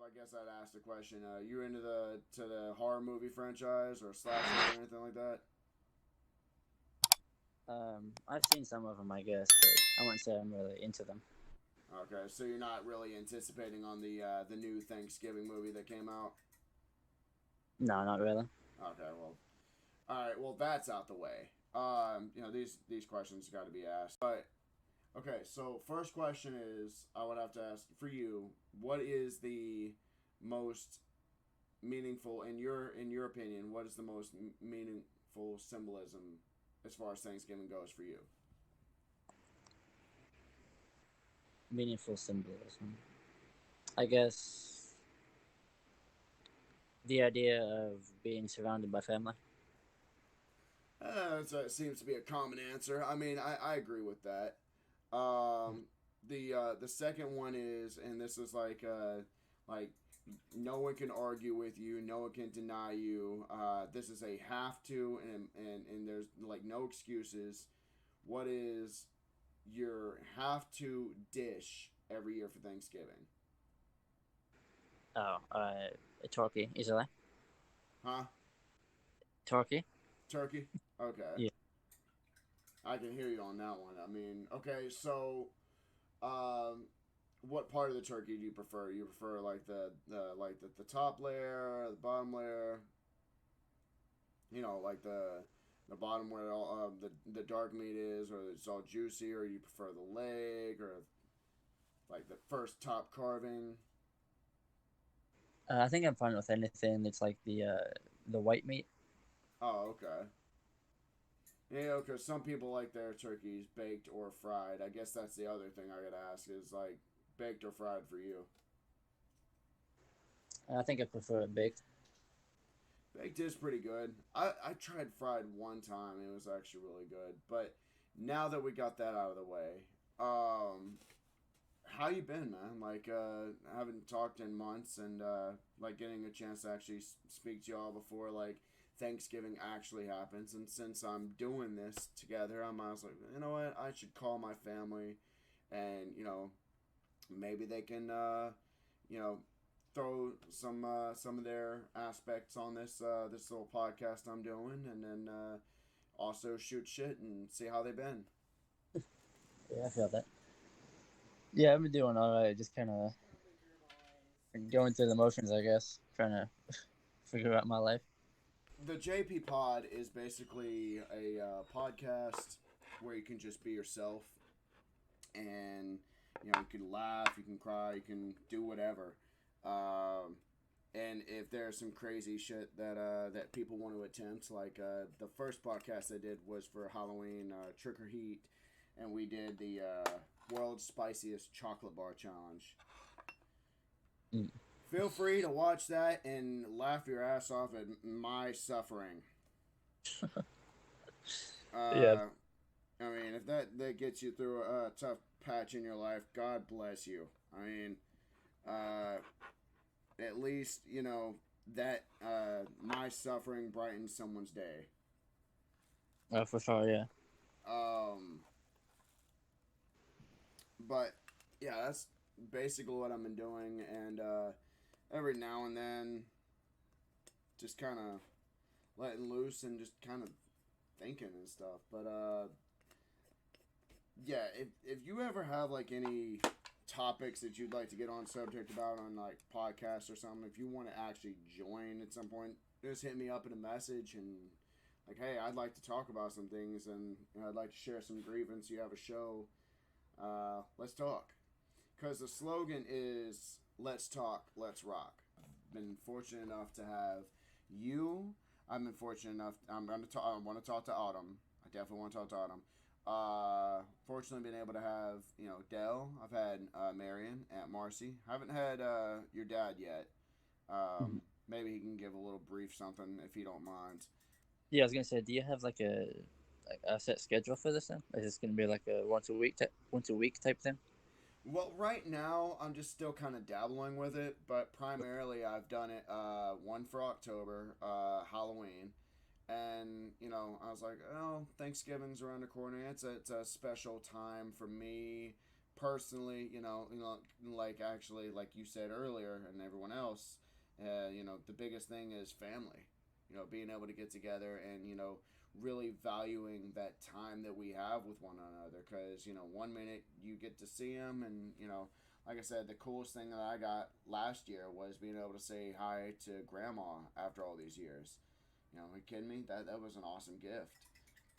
I guess I'd ask the question. You into the horror movie franchise or slasher or anything like that? I've seen some of them, I guess, but I wouldn't say I'm really into them. Okay, so you're not really anticipating on the new Thanksgiving movie that came out. No, not really. Okay, well, all right, well that's out the way. These questions got to be asked. But okay, so first question is I would have to ask for you, what is the most meaningful in your opinion? What is the most meaningful symbolism as far as Thanksgiving goes for you? Meaningful symbolism. I guess the idea of being surrounded by family. So it seems to be a common answer. I mean, I agree with that. Um, the second one is, and this is like no one can argue with you, no one can deny you. This is a have to, and there's like no excuses. What is your have to dish every year for Thanksgiving? Oh, turkey, easily. Huh? Turkey. Turkey? Okay. Yeah. I can hear you on that one. I mean, okay, so um, what part of the turkey do you prefer? You prefer like the top layer, the bottom layer, like the bottom where all the dark meat is, or it's all juicy, or you prefer the leg, or like the first top carving. I think I'm fine with anything that's like the white meat. Oh, okay. Yeah, because some people like their turkeys baked or fried. I guess that's the other thing I gotta ask is like baked or fried for you. I think I prefer it baked. Baked is pretty good. I tried fried one time and it was actually really good. But now that we got that out of the way, how you been, man? Like, I haven't talked in months, and like getting a chance to actually speak to y'all before like Thanksgiving actually happens. And since I'm doing this together, I was like, you know what? I should call my family, and maybe they can, you know, throw some of their aspects on this little podcast I'm doing, and then also shoot shit and see how they've been. Yeah, I feel that. Yeah, I've been doing all right. Just kind of going through the motions, I guess. Trying to figure out my life. The JP Pod is basically a podcast where you can just be yourself, and you can laugh, you can cry, you can do whatever. Um, and if there's some crazy shit that people want to attempt, like the first podcast I did was for Halloween, Trick or Heat, and we did the world's spiciest chocolate bar challenge. Mm. Feel free to watch that and laugh your ass off at my suffering. Yeah. Uh, I mean, if that gets you through a tough patch in your life, God bless you. I mean, uh, at least that my suffering brightens someone's day. For sure. Yeah. Um, but yeah, that's basically what I've been doing, and every now and then, just kind of letting loose and just kind of thinking and stuff. But yeah, if you ever have like any topics that you'd like to get on subject about on like podcasts or something, if you want to actually join at some point, just hit me up in a message and like, hey, I'd like to talk about some things, and I'd like to share some grievance. You have a show, let's talk. Because the slogan is "Let's talk, let's rock." I've been fortunate enough to have you. I've been fortunate enough. I'm going to talk. I want to talk to Autumn. I definitely want to talk to Autumn. Fortunately, been able to have Dell. I've had Marion, Aunt Marcy. Haven't had your dad yet. Mhm. Maybe he can give a little brief something if you don't mind. Yeah, I was gonna say, do you have like a set schedule for this then? Is this gonna be like a once a week type thing? Well, right now I'm just still kind of dabbling with it, but primarily I've done it one for October, Halloween, and I was like, oh, Thanksgiving's around the corner. It's a special time for me, personally, like actually, like you said earlier, and everyone else, the biggest thing is family. Being able to get together and really valuing that time that we have with one another. Because 1 minute you get to see them, and like I said, the coolest thing that I got last year was being able to say hi to grandma after all these years. Are you kidding me? That was an awesome gift.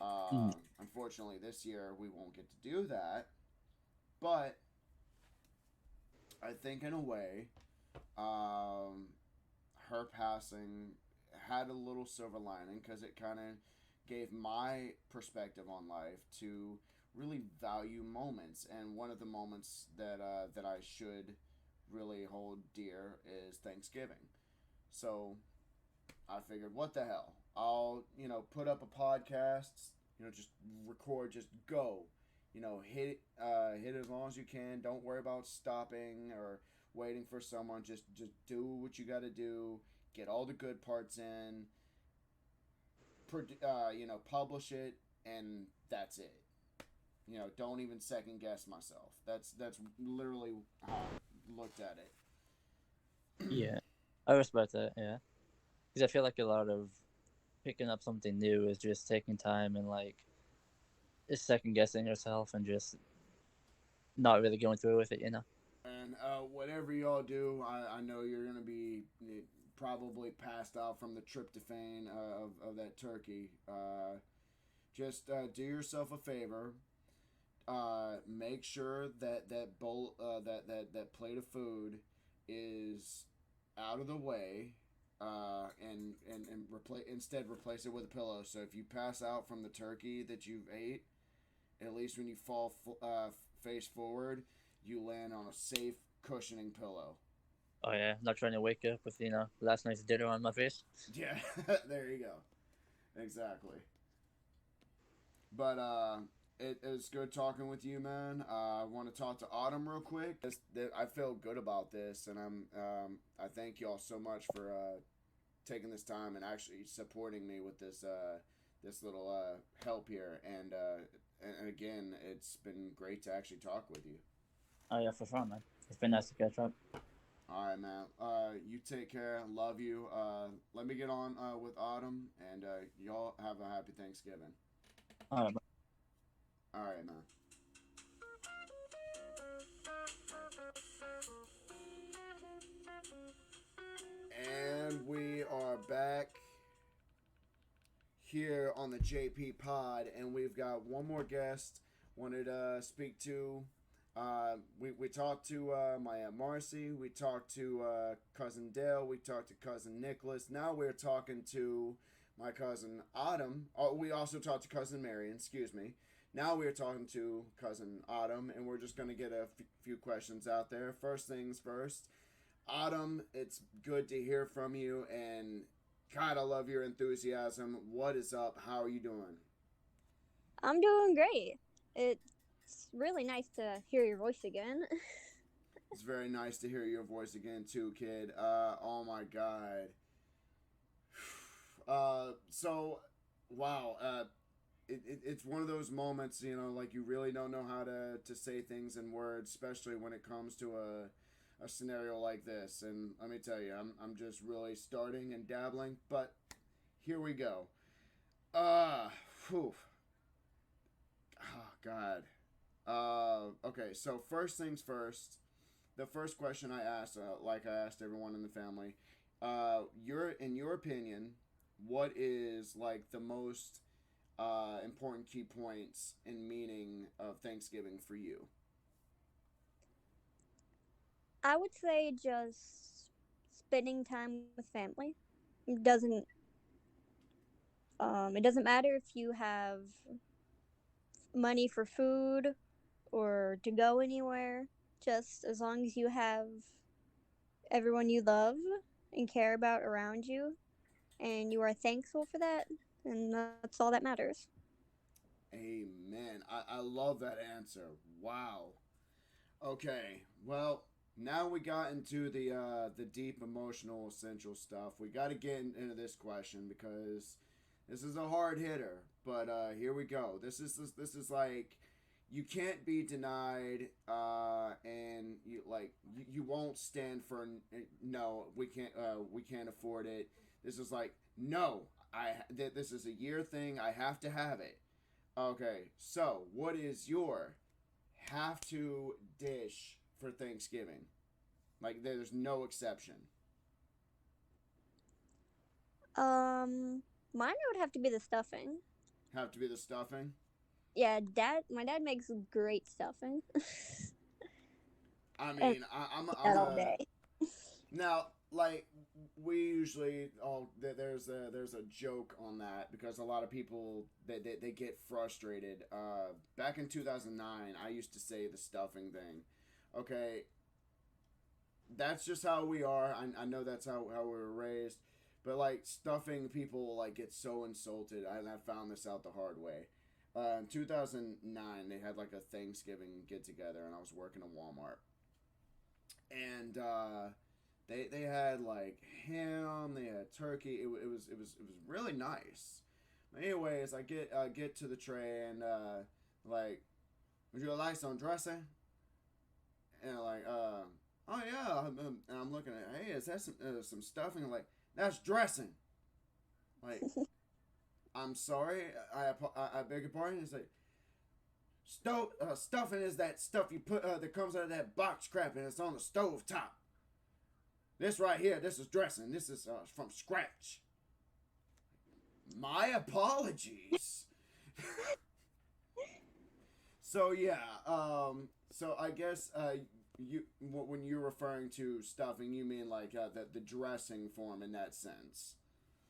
Mm. Unfortunately, this year we won't get to do that, but I think in a way, um, her passing had a little silver lining because it kind of gave my perspective on life to really value moments. And one of the moments that I should really hold dear is Thanksgiving. So I figured, what the hell? I'll put up a podcast. Just record. Just go. Hit it as long as you can. Don't worry about stopping or waiting for someone. Just do what you got to do. Get all the good parts in. Publish it, and that's it. Don't even second guess myself. That's literally how I looked at it. Yeah, I respect that. Yeah, because I feel like a lot of picking up something new is just taking time and like just second guessing yourself and just not really going through with it. And whatever y'all do, I know you're gonna be probably passed out from the tryptophan of that turkey. Just do yourself a favor. Make sure that bowl that plate of food is out of the way. And replace it with a pillow. So if you pass out from the turkey that you've ate, at least when you fall face forward, you land on a safe cushioning pillow. Oh yeah, not trying to wake up with last night's dinner on my face. Yeah, there you go. Exactly. But it's good talking with you, man. I want to talk to Autumn real quick. I feel good about this, and I thank y'all so much for taking this time and actually supporting me with this little help here. And again, it's been great to actually talk with you. Oh yeah, for sure, man. It's been nice to catch up. All right, man. You take care. Love you. Let me get on with Autumn, and y'all have a happy Thanksgiving. All right, All right, man. And we are back here on the JP Pod, and we've got one more guest wanted to speak to. We talked to my Aunt Marcy, we talked to cousin Dale, we talked to cousin Nicholas. Now we're talking to my cousin Autumn. Oh, we also talked to cousin Marion, excuse me. Now we're talking to cousin Autumn, and we're just going to get a few questions out there. First things first. Autumn, it's good to hear from you, and God, I love your enthusiasm. What is up? How are you doing? I'm doing great. It's really nice to hear your voice again. It's very nice to hear your voice again, too, kid. Oh my God. So, wow. It's one of those moments, like you really don't know how to say things in words, especially when it comes to a scenario like this. And let me tell you, I'm just really starting and dabbling, but here we go. Whew. Oh, God. Okay, so first things first. The first question I asked, like I asked everyone in the family, in your opinion, what is like the most important key points and meaning of Thanksgiving for you? I would say just spending time with family. It doesn't matter if you have money for food or to go anywhere. Just as long as you have everyone you love and care about around you, and you are thankful for that, and that's all that matters. Amen. I love that answer. Wow. Okay. Well, now we got into the deep emotional essential stuff. We got to get into this question because this is a hard hitter. But here we go. This is like you can't be denied, and you won't stand for no. We can't afford it. This is like no. This is a year thing. I have to have it. Okay, so what is your have to dish for Thanksgiving? Like there's no exception. Mine would have to be the stuffing. Have to be the stuffing. Yeah, my dad makes great stuffing. I And mean, I'm that all a day. now like we usually there's a joke on that because a lot of people they get frustrated. Back in 2009, I used to say the stuffing thing. Okay, that's just how we are. I know that's how we were raised, but like stuffing people like get so insulted. I found this out the hard way. In 2009, they had like a Thanksgiving get together, and I was working at Walmart, and they had like ham, they had turkey. It was really nice. Anyways, I get to the tray and like, would you like some dressing? And like, oh yeah, and I'm looking at, hey, is that some stuffing? I'm like, that's dressing. Like, I'm sorry, I beg your pardon. It's like, stuffing is that stuff you put that comes out of that box crap and it's on the stove top. This right here, this is dressing. This is from scratch. My apologies. So yeah, so I guess you when you're referring to stuffing, you mean like the dressing form in that sense.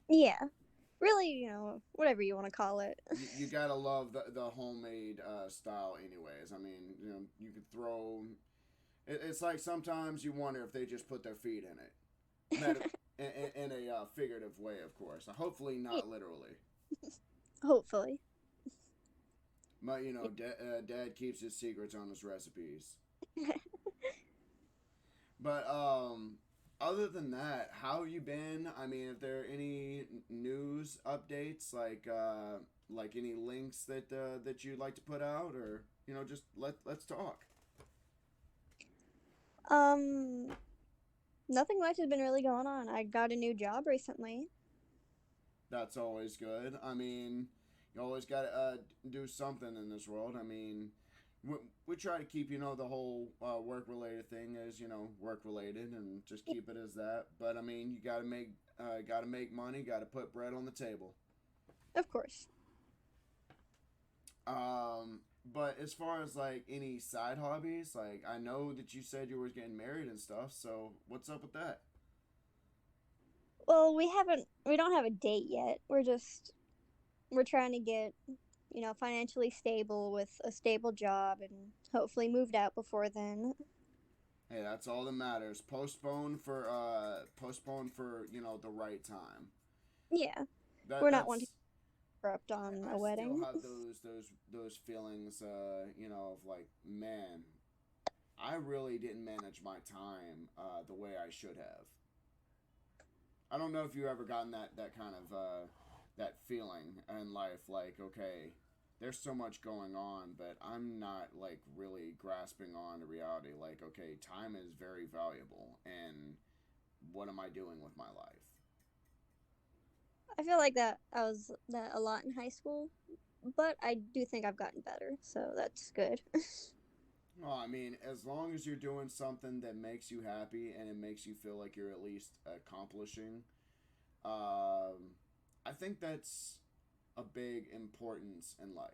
Yeah, really, whatever you want to call it. You gotta love the homemade style, anyways. I mean, you could throw. It's like sometimes you wonder if they just put their feet in it, in a figurative way, of course. Hopefully not literally. Hopefully. But Dad keeps his secrets on his recipes. But other than that, how have you been? I mean, if there any news updates, like any links that you'd like to put out, or just let's talk. Um, Nothing much has been really going on. I got a new job recently. That's always good. I mean, you always got to do something in this world. I mean, we try to keep the whole work related thing as work related and just keep it as that. But I mean, you got to make money, got to put bread on the table. Of course. But as far as like any side hobbies, like I know that you said you were getting married and stuff. So what's up with that? Well, we don't have a date yet. We're trying to get, financially stable with a stable job and hopefully moved out before then. Hey, that's all that matters. Postpone for the right time. Yeah, That we're not wanting that's to interrupt on I a still wedding. have those feelings, of like, man, I really didn't manage my time the way I should have. I don't know if you ever gotten that kind of that feeling in life, like, okay, there's so much going on, but I'm not like really grasping on the reality. Like, okay, time is very valuable, and what am I doing with my life? I feel like that I was that a lot in high school, but I do think I've gotten better, so that's good. Well, I mean, as long as you're doing something that makes you happy and it makes you feel like you're at least accomplishing, I think that's a big importance in life.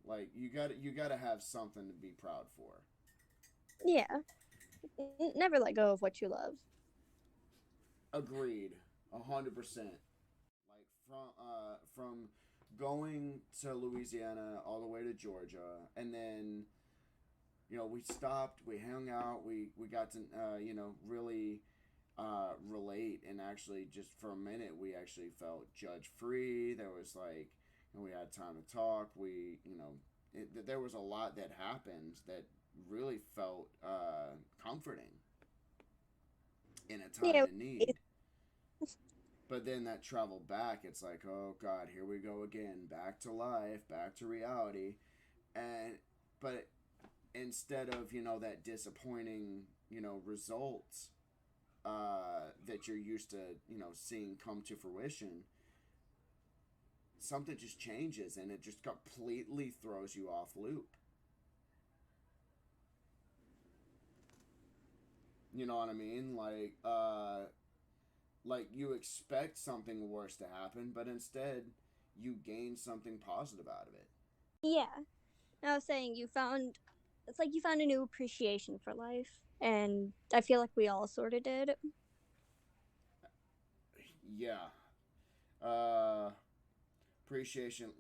Like you got to have something to be proud for. Yeah, never let go of what you love. Agreed, 100%. Like from going to Louisiana all the way to Georgia, and then we stopped, we hung out, we got to really relate, and actually just for a minute we actually felt judge free. There was like, we had time to talk. There was a lot that happened that really felt comforting in a time Yeah, of need. But then that travel back, it's like, oh God, here we go again, back to life, back to reality, and but instead of, that disappointing, results that you're used to, seeing come to fruition, something just changes and it just completely throws you off loop. You know what I mean? Like you expect something worse to happen, but instead you gain something positive out of it. Yeah. I was saying it's like you found a new appreciation for life, and I feel like we all sort of did. Yeah. Appreciation.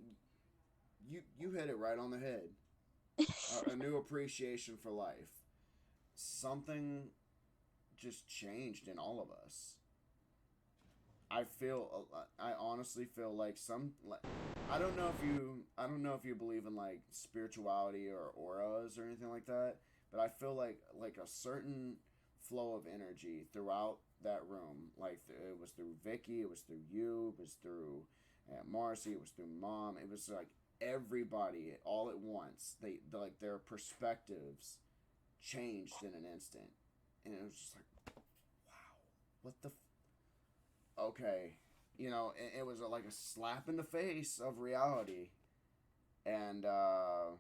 You hit it right on the head. A new appreciation for life. Something just changed in all of us. I honestly feel like I don't know if you believe in like spirituality or auras or anything like that, but I feel like a certain flow of energy throughout that room. Like it was through Vicky, it was through you, it was through Aunt Marcy, it was through Mom. It was like everybody all at once. They like their perspectives changed in an instant, and it was just like, wow, what the okay, it was like a slap in the face of reality, and I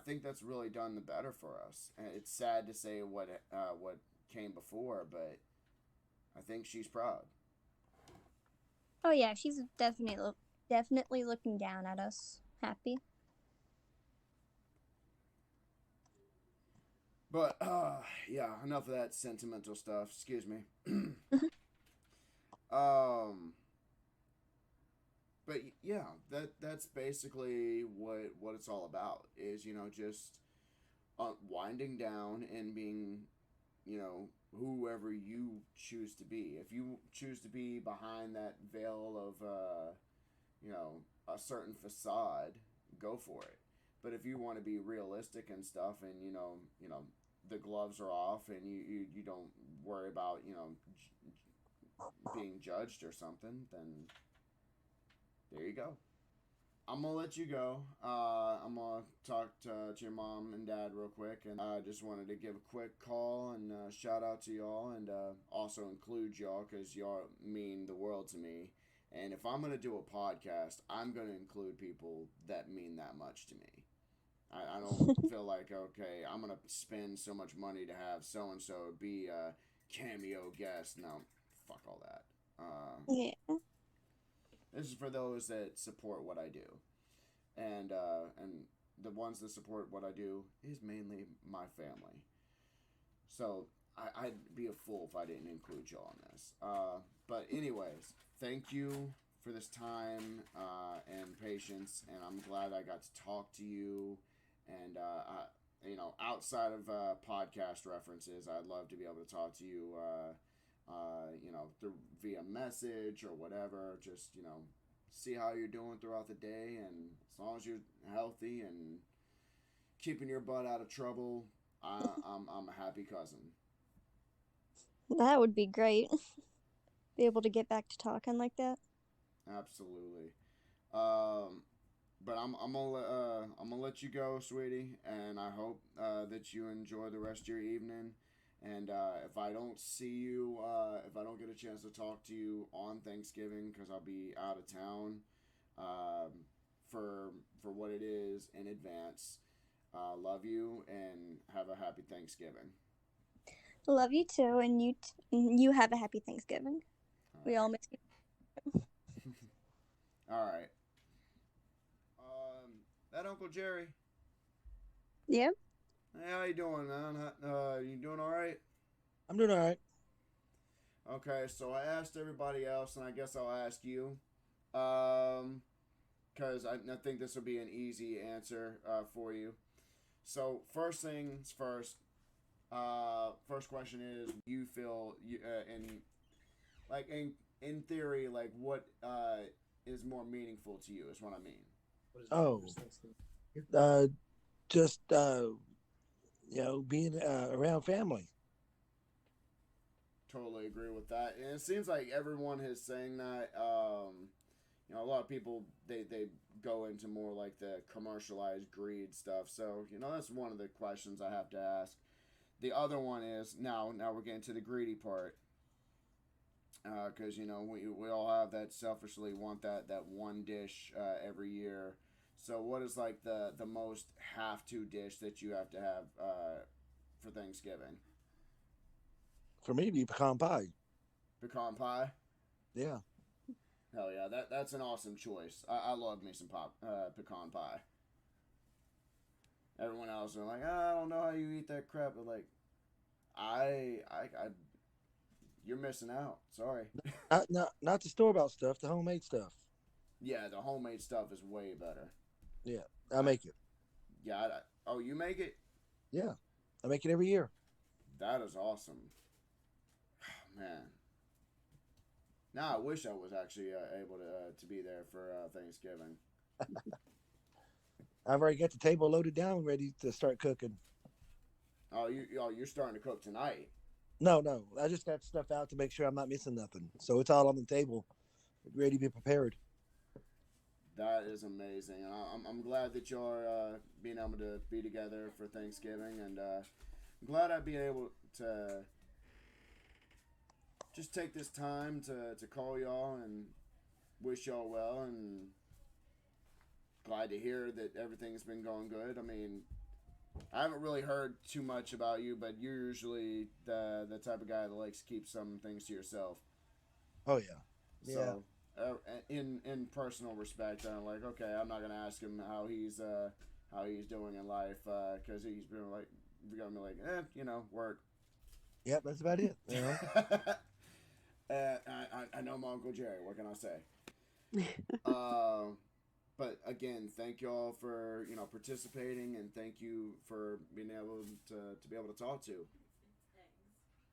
think that's really done the better for us. And it's sad to say what came before, but I think she's proud. Oh yeah, she's definitely looking down at us, happy. But yeah, enough of that sentimental stuff. Excuse me. um, but yeah, that's basically what it's all about. Is just winding down and being, whoever you choose to be. If you choose to be behind that veil of, a certain facade, go for it. But if you want to be realistic and stuff, and the gloves are off, and you don't worry about being judged or something, then there you go. I'm gonna let you go. I'm gonna talk to your mom and dad real quick, and I just wanted to give a quick call and shout out to y'all, and also include y'all because y'all mean the world to me. And if I'm gonna do a podcast, I'm gonna include people that mean that much to me. I don't feel like, okay, I'm gonna spend so much money to have so and so be a cameo guest. No, fuck all that. Yeah. This is for those that support what I do, and the ones that support what I do is mainly my family. So I'd be a fool if I didn't include y'all on this. But anyways, thank you for this time and patience, and I'm glad I got to talk to you. And outside of podcast references, I'd love to be able to talk to you. Through via message or whatever. Just see how you're doing throughout the day, and as long as you're healthy and keeping your butt out of trouble, I'm a happy cousin. That would be great. Be able to get back to talking like that. Absolutely. But I'm gonna let you go, sweetie, and I hope that you enjoy the rest of your evening. And if I don't see you, if I don't get a chance to talk to you on Thanksgiving, because I'll be out of town for what it is in advance, love you and have a happy Thanksgiving. Love you too, and you have a happy Thanksgiving. We all miss you. All right. That Uncle Jerry. Yeah. Hey, how you doing, man? You doing all right? I'm doing all right. Okay, so I asked everybody else, and I guess I'll ask you, because I think this will be an easy answer for you. So first things first. First question is: you feel in theory, like what is more meaningful to you? Is what I mean. Oh, just being around family. Totally agree with that, and it seems like everyone is saying that. you know, a lot of people they go into more like the commercialized greed stuff. So you know, that's one of the questions I have to ask. The other one is now we're getting to the greedy part, because you know we all have that selfishly want that one dish every year. So what is like the most have to dish that you have to have for Thanksgiving? For me, it'd be pecan pie. Pecan pie. Yeah. Hell yeah, that's an awesome choice. I love me some pecan pie. Everyone else are like, I don't know how you eat that crap, but like, I you're missing out. Sorry. Not the store bought stuff, the homemade stuff. Yeah, the homemade stuff is way better. Yeah, I make it. Yeah. Oh, you make it? Yeah, I make it every year. That is awesome. Man. Now I wish I was actually able to be there for Thanksgiving. I've already got the table loaded down, ready to start cooking. You're starting to cook tonight. No, I just got stuff out to make sure I'm not missing nothing. So it's all on the table, ready to be prepared. That is amazing. I'm glad that you're being able to be together for Thanksgiving, and I'm glad I'd be able to just take this time to call y'all and wish y'all well, and glad to hear that everything's been going good. I mean, I haven't really heard too much about you, but you're usually the type of guy that likes to keep some things to yourself. Oh yeah. So, in personal respect, I'm like, okay, I'm not gonna ask him how he's doing in life, because he's been like, gonna be like, you know, work. Yep, that's about it. You know? I know my Uncle Jerry. What can I say? But again, thank y'all for participating, and thank you for being able to be able to talk to.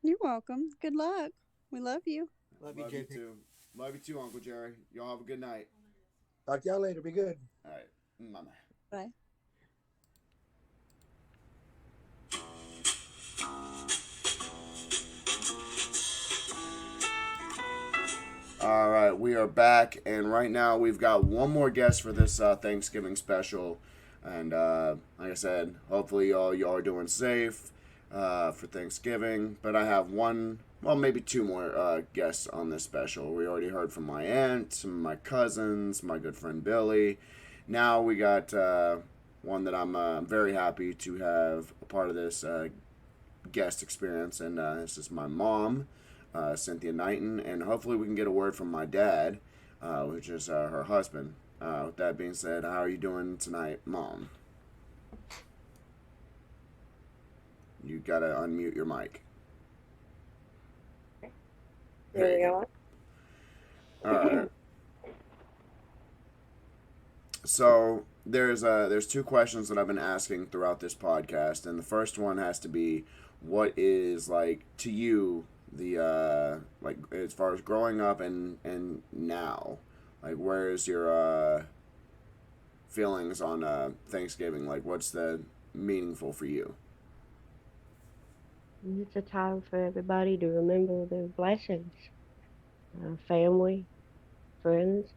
You're welcome. Good luck. We love you. Love you JP. too. Love you too, Uncle Jerry. Y'all have a good night. Talk to y'all later. Be good. All right. Bye. Bye. All right, we are back, and right now we've got one more guest for this Thanksgiving special, and like I said, hopefully y'all are doing safe for Thanksgiving. But I have maybe two more guests on this special. We already heard from my aunt, some of my cousins, my good friend Billy. Now we got one that I'm very happy to have a part of this guest experience, and this is my mom. Cynthia Knighton, and hopefully we can get a word from my dad, which is her husband. With that being said, how are you doing tonight, Mom? You gotta unmute your mic. There we go. All right. So there's two questions that I've been asking throughout this podcast, and the first one has to be, what is, like, to you, the like, as far as growing up and now, like, where is your feelings on Thanksgiving? Like, what's the meaningful for you? It's a time for everybody to remember their blessings, family, friends.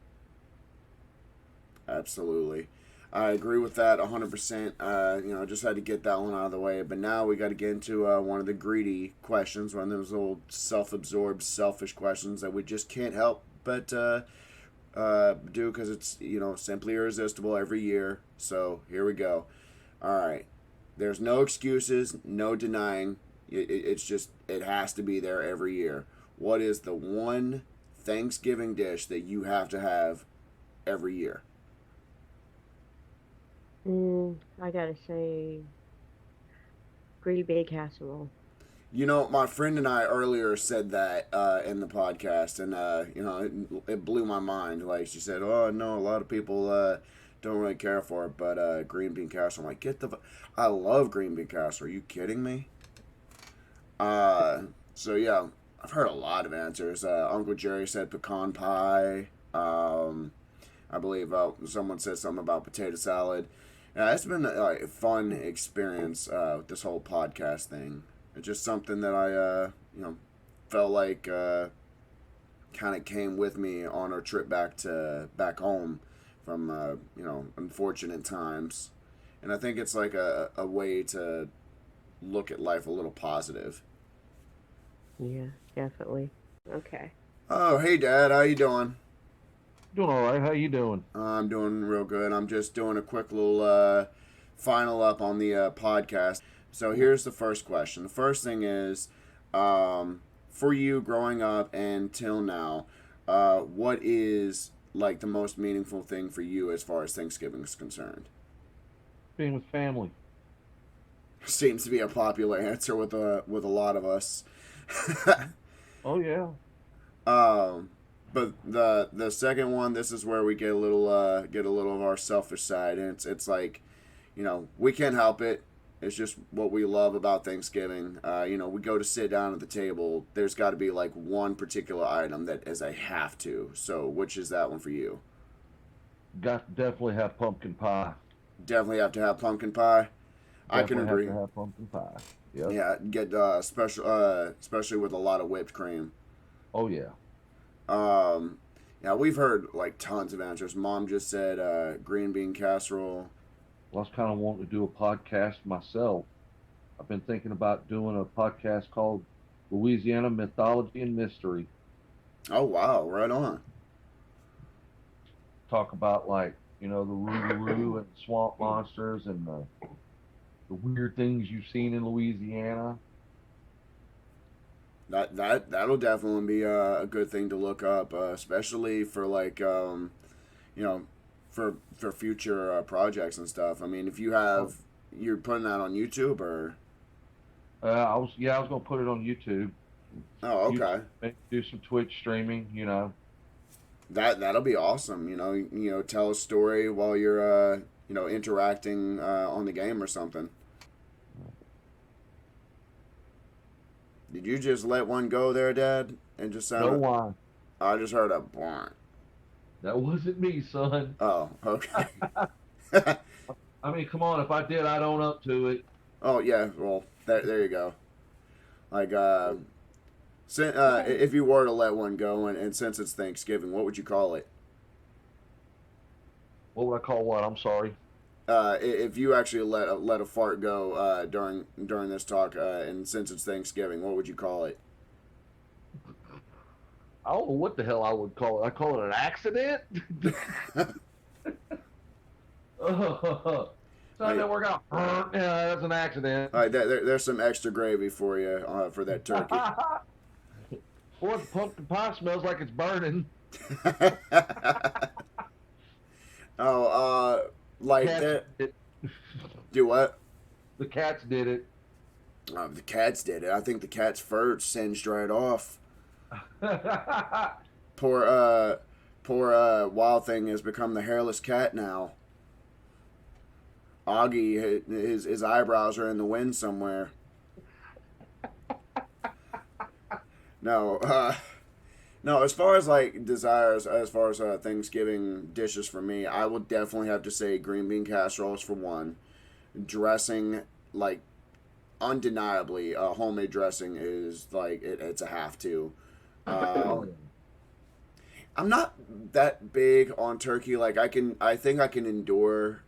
Absolutely. I agree with that 100%. Just had to get that one out of the way. But now we got to get into one of the greedy questions, one of those little self-absorbed, selfish questions that we just can't help but do, because it's, simply irresistible every year. So here we go. All right. There's no excuses, no denying. It's just, it has to be there every year. What is the one Thanksgiving dish that you have to have every year? I gotta say, green bean casserole. My friend and I earlier said that in the podcast, and it blew my mind. Like, she said, "Oh no, a lot of people don't really care for it, but green bean casserole." I'm like, I love green bean casserole. Are you kidding me? So yeah, I've heard a lot of answers. Uncle Jerry said pecan pie. I believe someone said something about potato salad. Yeah, it's been a fun experience with this whole podcast thing. It's just something that I, felt like kind of came with me on our trip back home from unfortunate times, and I think it's like a way to look at life a little positive. Yeah, definitely. Okay. Oh, hey Dad, how you doing? Doing all right. How you doing? I'm doing real good. I'm just doing a quick little final up on the podcast. So here's the first question. The first thing is, for you growing up and till now, what is like the most meaningful thing for you as far as Thanksgiving is concerned? Being with family. Seems to be a popular answer with a lot of us. Oh yeah. But the second one, this is where we get a little of our selfish side, and it's like, we can't help it. It's just what we love about Thanksgiving. We go to sit down at the table. There's got to be like one particular item that is a have to. So which is that one for you? Got to definitely have pumpkin pie. Definitely have to have pumpkin pie. I can agree. Have to have pumpkin pie. Yep. Yeah, get special, especially with a lot of whipped cream. Oh yeah. Yeah, we've heard like tons of answers. Mom just said green bean casserole. Well, I was kind of wanting to do a podcast myself. I've been thinking about doing a podcast called Louisiana Mythology and Mystery. Oh wow, right on. Talk about like, the Rougarou and swamp monsters and the weird things you've seen in Louisiana. That'll definitely be a good thing to look up, especially for like for future projects and stuff. I mean, if you're putting that on YouTube or I was gonna put it on YouTube. Oh, okay. Do some Twitch streaming, That'll be awesome. Tell a story while you're interacting on the game or something. Did you just let one go there, Dad? And just sound? No one. I just heard a blunt. That wasn't me, son. Oh, okay. I mean, come on. If I did, I'd own up to it. Oh yeah. Well, there you go. Like, if you were to let one go, and since it's Thanksgiving, what would you call it? What would I call what? I'm sorry. If you actually let a fart go during this talk, and since it's Thanksgiving, what would you call it? I don't know what the hell I would call it. I call it an accident. So that work out. Yeah, that's an accident. All right, there's some extra gravy for you for that turkey. Boy, the pumpkin pie smells like it's burning. Like Cats that. did Do what? The cats did it. The cats did it. I think the cat's fur singed right off. Poor Wild Thing has become the hairless cat now. Augie, his eyebrows are in the wind somewhere. No, as far as like desires, as far as Thanksgiving dishes for me, I would definitely have to say green bean casseroles for one. Dressing, like, undeniably, homemade dressing is like it's a have to. I'm not that big on turkey. Like I think I can endure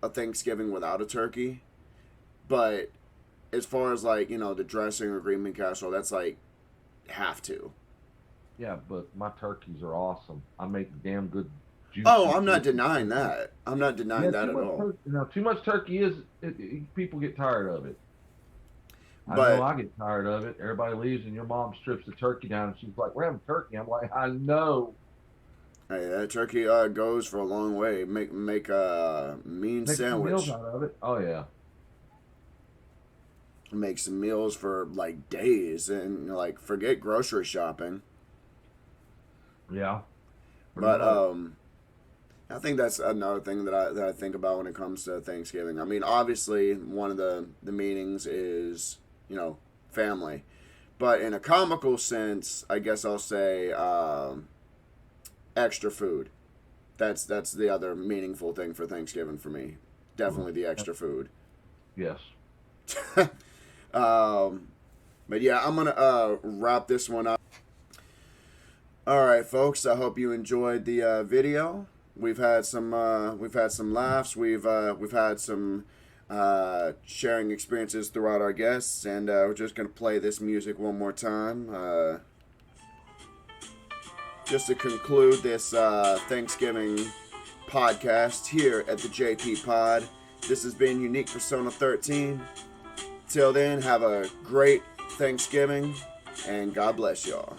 a Thanksgiving without a turkey, but as far as like the dressing or green bean casserole, that's like have to. Yeah, but my turkeys are awesome. I make damn good juicy. Oh, I'm not denying that. I'm not denying that at all. Too much turkey people get tired of it. I But know I get tired of it. Everybody leaves and your mom strips the turkey down and she's like, "We're having turkey." I'm like, "I know." hey, that turkey goes for a long way. Make a mean Make some sandwich. meals out of it. Oh yeah. Make some meals for like days, and like forget grocery shopping. Yeah. But I think that's another thing that I think about when it comes to Thanksgiving. I mean, obviously one of the meanings is family, but in a comical sense, I guess I'll say extra food. That's the other meaningful thing for Thanksgiving for me. Definitely the extra food. Yes. But yeah, I'm gonna wrap this one up. All right, folks. I hope you enjoyed the video. We've had some laughs. We've had some sharing experiences throughout our guests, and we're just gonna play this music one more time. Just to conclude this Thanksgiving podcast here at the JP Pod. This has been Unique Persona 13. Till then, have a great Thanksgiving, and God bless y'all.